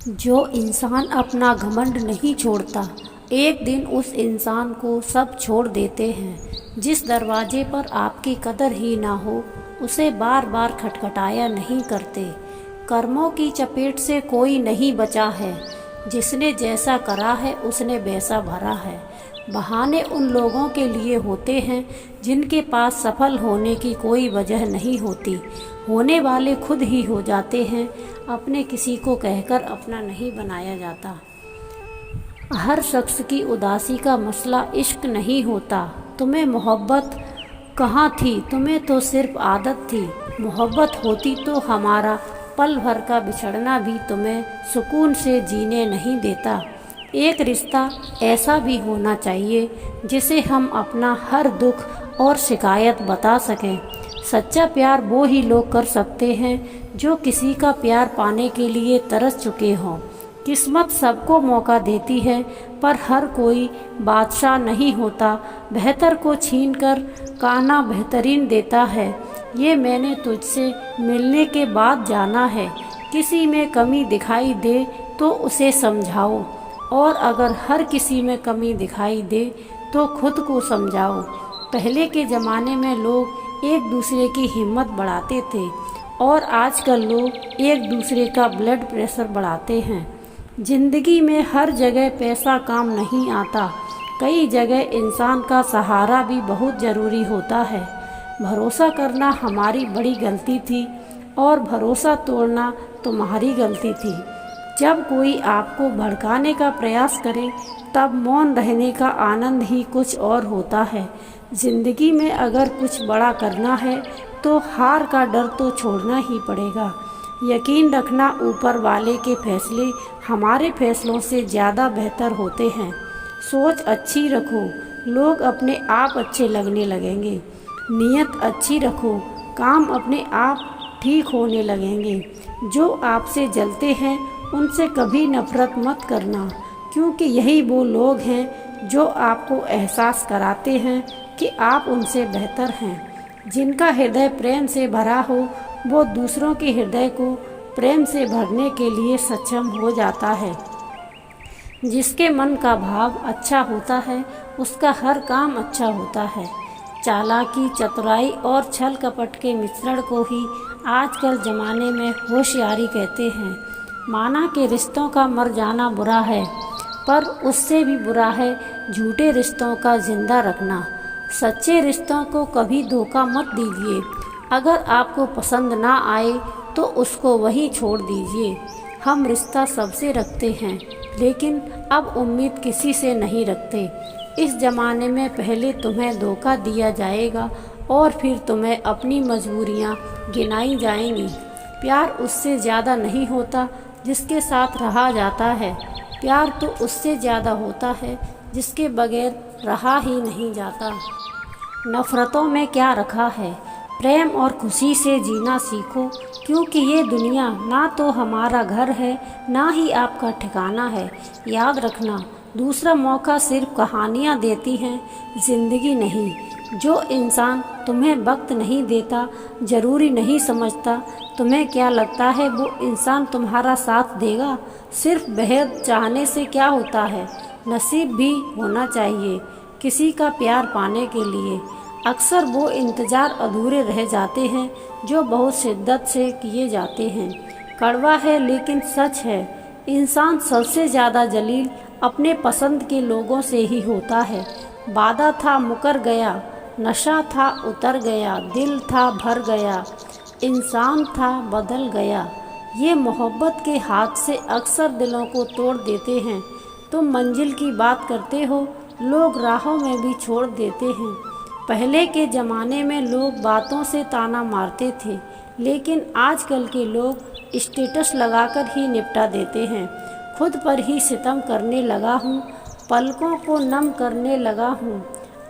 जो इंसान अपना घमंड नहीं छोड़ता, एक दिन उस इंसान को सब छोड़ देते हैं। जिस दरवाजे पर आपकी कदर ही ना हो, उसे बार बार खटखटाया नहीं करते। कर्मों की चपेट से कोई नहीं बचा है। जिसने जैसा करा है उसने वैसा भरा है। बहाने उन लोगों के लिए होते हैं जिनके पास सफल होने की कोई वजह नहीं होती। होने वाले खुद ही हो जाते हैं, अपने किसी को कहकर अपना नहीं बनाया जाता। हर शख्स की उदासी का मसला इश्क नहीं होता। तुम्हें मोहब्बत कहाँ थी, तुम्हें तो सिर्फ आदत थी। मोहब्बत होती तो हमारा पल भर का बिछड़ना भी तुम्हें सुकून से जीने नहीं देता। एक रिश्ता ऐसा भी होना चाहिए जिसे हम अपना हर दुख और शिकायत बता सकें। सच्चा प्यार वो ही लोग कर सकते हैं जो किसी का प्यार पाने के लिए तरस चुके हों। किस्मत सबको मौका देती है, पर हर कोई बादशाह नहीं होता। बेहतर को छीनकर काना बेहतरीन देता है। ये मैंने तुझसे मिलने के बाद जाना है। किसी में कमी दिखाई दे तो उसे समझाओ, और अगर हर किसी में कमी दिखाई दे तो खुद को समझाओ। पहले के ज़माने में लोग एक दूसरे की हिम्मत बढ़ाते थे, और आजकल लोग एक दूसरे का ब्लड प्रेशर बढ़ाते हैं। ज़िंदगी में हर जगह पैसा काम नहीं आता। कई जगह इंसान का सहारा भी बहुत ज़रूरी होता है। भरोसा करना हमारी बड़ी गलती थी, और भरोसा तोड़ना तुम्हारी गलती थी। जब कोई आपको भड़काने का प्रयास करे, तब मौन रहने का आनंद ही कुछ और होता है। ज़िंदगी में अगर कुछ बड़ा करना है तो हार का डर तो छोड़ना ही पड़ेगा। यकीन रखना, ऊपर वाले के फैसले हमारे फैसलों से ज़्यादा बेहतर होते हैं। सोच अच्छी रखो, लोग अपने आप अच्छे लगने लगेंगे। नीयत अच्छी रखो, काम अपने आप ठीक होने लगेंगे। जो आपसे जलते हैं उनसे कभी नफरत मत करना, क्योंकि यही वो लोग हैं जो आपको एहसास कराते हैं कि आप उनसे बेहतर हैं। जिनका हृदय प्रेम से भरा हो, वो दूसरों के हृदय को प्रेम से भरने के लिए सक्षम हो जाता है। जिसके मन का भाव अच्छा होता है, उसका हर काम अच्छा होता है। चालाकी, चतुराई और छल कपट के मिश्रण को ही आजकल ज़माने में होशियारी कहते हैं। माना कि रिश्तों का मर जाना बुरा है, पर उससे भी बुरा है झूठे रिश्तों का जिंदा रखना। सच्चे रिश्तों को कभी धोखा मत दीजिए। अगर आपको पसंद ना आए तो उसको वही छोड़ दीजिए। हम रिश्ता सबसे रखते हैं, लेकिन अब उम्मीद किसी से नहीं रखते। इस ज़माने में पहले तुम्हें धोखा दिया जाएगा और फिर तुम्हें अपनी मजबूरियां गिनाई जाएंगी। प्यार उससे ज़्यादा नहीं होता जिसके साथ रहा जाता है। प्यार तो उससे ज़्यादा होता है जिसके बगैर रहा ही नहीं जाता। नफ़रतों में क्या रखा है, प्रेम और खुशी से जीना सीखो, क्योंकि ये दुनिया ना तो हमारा घर है, ना ही आपका ठिकाना है। याद रखना, दूसरा मौका सिर्फ कहानियाँ देती हैं, ज़िंदगी नहीं। जो इंसान तुम्हें वक्त नहीं देता, ज़रूरी नहीं समझता, तुम्हें क्या लगता है वो इंसान तुम्हारा साथ देगा? सिर्फ बेहद चाहने से क्या होता है, नसीब भी होना चाहिए किसी का प्यार पाने के लिए। अक्सर वो इंतज़ार अधूरे रह जाते हैं जो बहुत शिद्दत से किए जाते हैं। कड़वा है लेकिन सच है, इंसान सबसे ज़्यादा जलील अपने पसंद के लोगों से ही होता है। वादा था मुकर गया, नशा था उतर गया, दिल था भर गया, इंसान था बदल गया। ये मोहब्बत के हाथ से अक्सर दिलों को तोड़ देते हैं। तुम मंजिल की बात करते हो, लोग राहों में भी छोड़ देते हैं। पहले के ज़माने में लोग बातों से ताना मारते थे, लेकिन आजकल के लोग स्टेटस लगाकर ही निपटा देते हैं। खुद पर ही सितम करने लगा हूँ, पलकों को नम करने लगा हूँ।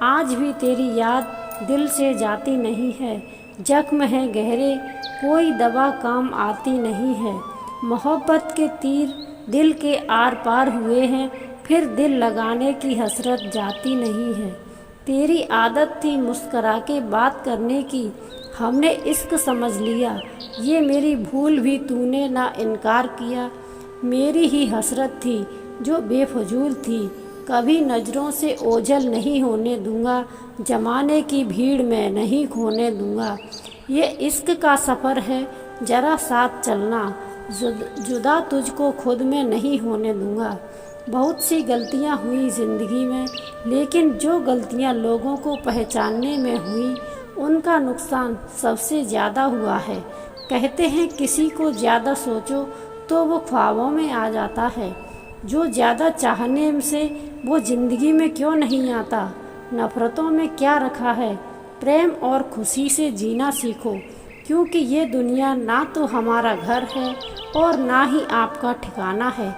आज भी तेरी याद दिल से जाती नहीं है। जख्म है गहरे, कोई दवा काम आती नहीं है। मोहब्बत के तीर दिल के आर पार हुए हैं, फिर दिल लगाने की हसरत जाती नहीं है। तेरी आदत थी मुस्करा के बात करने की, हमने इश्क समझ लिया। ये मेरी भूल भी तूने ना इनकार किया। मेरी ही हसरत थी जो बेफजूल थी। कभी नज़रों से ओझल नहीं होने दूंगा, जमाने की भीड़ में नहीं खोने दूंगा। ये इश्क का सफ़र है, ज़रा साथ चलना, जुदा तुझको खुद में नहीं होने दूंगा। बहुत सी गलतियां हुई ज़िंदगी में, लेकिन जो गलतियां लोगों को पहचानने में हुई, उनका नुकसान सबसे ज़्यादा हुआ है। कहते हैं किसी को ज़्यादा सोचो तो वो ख्वाबों में आ जाता है। जो ज़्यादा चाहने से वो ज़िंदगी में क्यों नहीं आता। नफ़रतों में क्या रखा है, प्रेम और खुशी से जीना सीखो, क्योंकि ये दुनिया ना तो हमारा घर है और ना ही आपका ठिकाना है।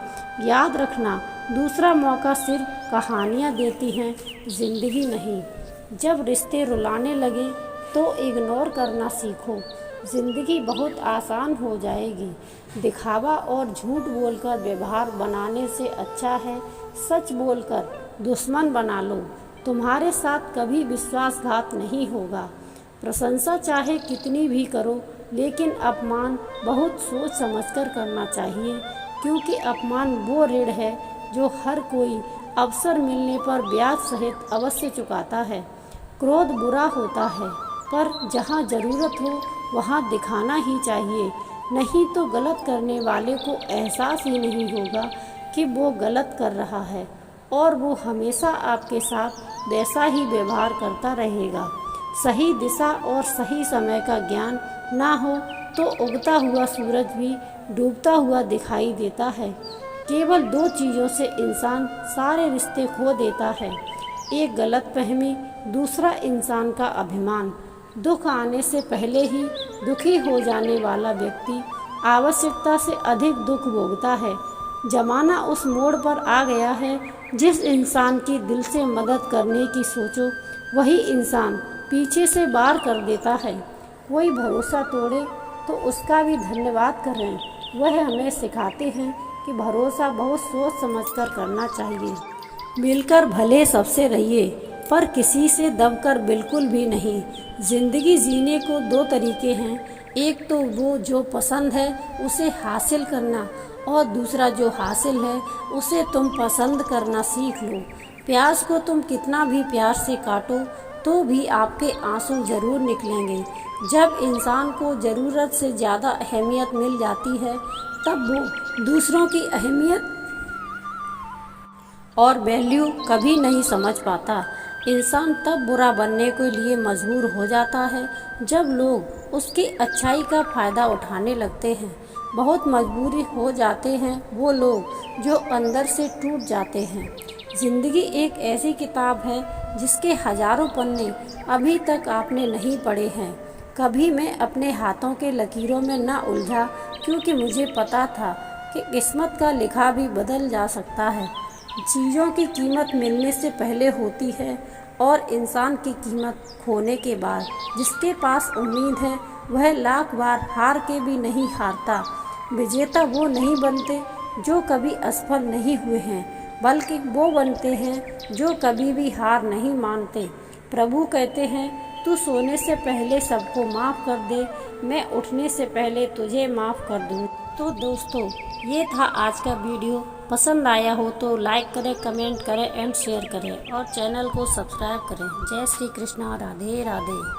याद रखना, दूसरा मौका सिर्फ कहानियाँ देती हैं, ज़िंदगी नहीं। जब रिश्ते रुलाने लगे तो इग्नोर करना सीखो, ज़िंदगी बहुत आसान हो जाएगी। दिखावा और झूठ बोलकर व्यवहार बनाने से अच्छा है सच बोलकर दुश्मन बना लो। तुम्हारे साथ कभी विश्वासघात नहीं होगा। प्रशंसा चाहे कितनी भी करो, लेकिन अपमान बहुत सोच समझकर करना चाहिए, क्योंकि अपमान वो ऋण है जो हर कोई अवसर मिलने पर ब्याज सहित अवश्य चुकाता है। क्रोध बुरा होता है, पर जहाँ ज़रूरत हो वहाँ दिखाना ही चाहिए, नहीं तो गलत करने वाले को एहसास ही नहीं होगा कि वो गलत कर रहा है, और वो हमेशा आपके साथ वैसा ही व्यवहार करता रहेगा। सही दिशा और सही समय का ज्ञान ना हो तो उगता हुआ सूरज भी डूबता हुआ दिखाई देता है। केवल दो चीज़ों से इंसान सारे रिश्ते खो देता है, एक गलतफहमी, दूसरा इंसान का अभिमान। दुख आने से पहले ही दुखी हो जाने वाला व्यक्ति आवश्यकता से अधिक दुख भोगता है। ज़माना उस मोड़ पर आ गया है, जिस इंसान की दिल से मदद करने की सोचो, वही इंसान पीछे से वार कर देता है। कोई भरोसा तोड़े तो उसका भी धन्यवाद करें। वह हमें सिखाते हैं कि भरोसा बहुत सोच समझकर करना चाहिए। मिलकर भले सबसे रहिए, पर किसी से दबकर बिल्कुल भी नहीं। ज़िंदगी जीने को दो तरीके हैं, एक तो वो जो पसंद है उसे हासिल करना, और दूसरा जो हासिल है उसे तुम पसंद करना सीख लो। प्याज को तुम कितना भी प्यार से काटो तो भी आपके आंसू ज़रूर निकलेंगे। जब इंसान को ज़रूरत से ज़्यादा अहमियत मिल जाती है, तब वो दूसरों की अहमियत और वैल्यू कभी नहीं समझ पाता। इंसान तब बुरा बनने के लिए मजबूर हो जाता है जब लोग उसकी अच्छाई का फ़ायदा उठाने लगते हैं। बहुत मजबूरी हो जाते हैं वो लोग जो अंदर से टूट जाते हैं। ज़िंदगी एक ऐसी किताब है जिसके हज़ारों पन्ने अभी तक आपने नहीं पढ़े हैं। कभी मैं अपने हाथों के लकीरों में ना उलझा, क्योंकि मुझे पता था कि किस्मत का लिखा भी बदल जा सकता है। चीज़ों की कीमत मिलने से पहले होती है, और इंसान की कीमत खोने के बाद। जिसके पास उम्मीद है वह लाख बार हार के भी नहीं हारता। विजेता वो नहीं बनते जो कभी असफल नहीं हुए हैं, बल्कि वो बनते हैं जो कभी भी हार नहीं मानते। प्रभु कहते हैं, तू सोने से पहले सबको माफ़ कर दे, मैं उठने से पहले तुझे माफ़ कर दूँ। तो दोस्तों, ये था आज का वीडियो। पसंद आया हो तो लाइक करें, कमेंट करें एंड शेयर करें, और चैनल को सब्सक्राइब करें। जय श्री कृष्णा, राधे राधे।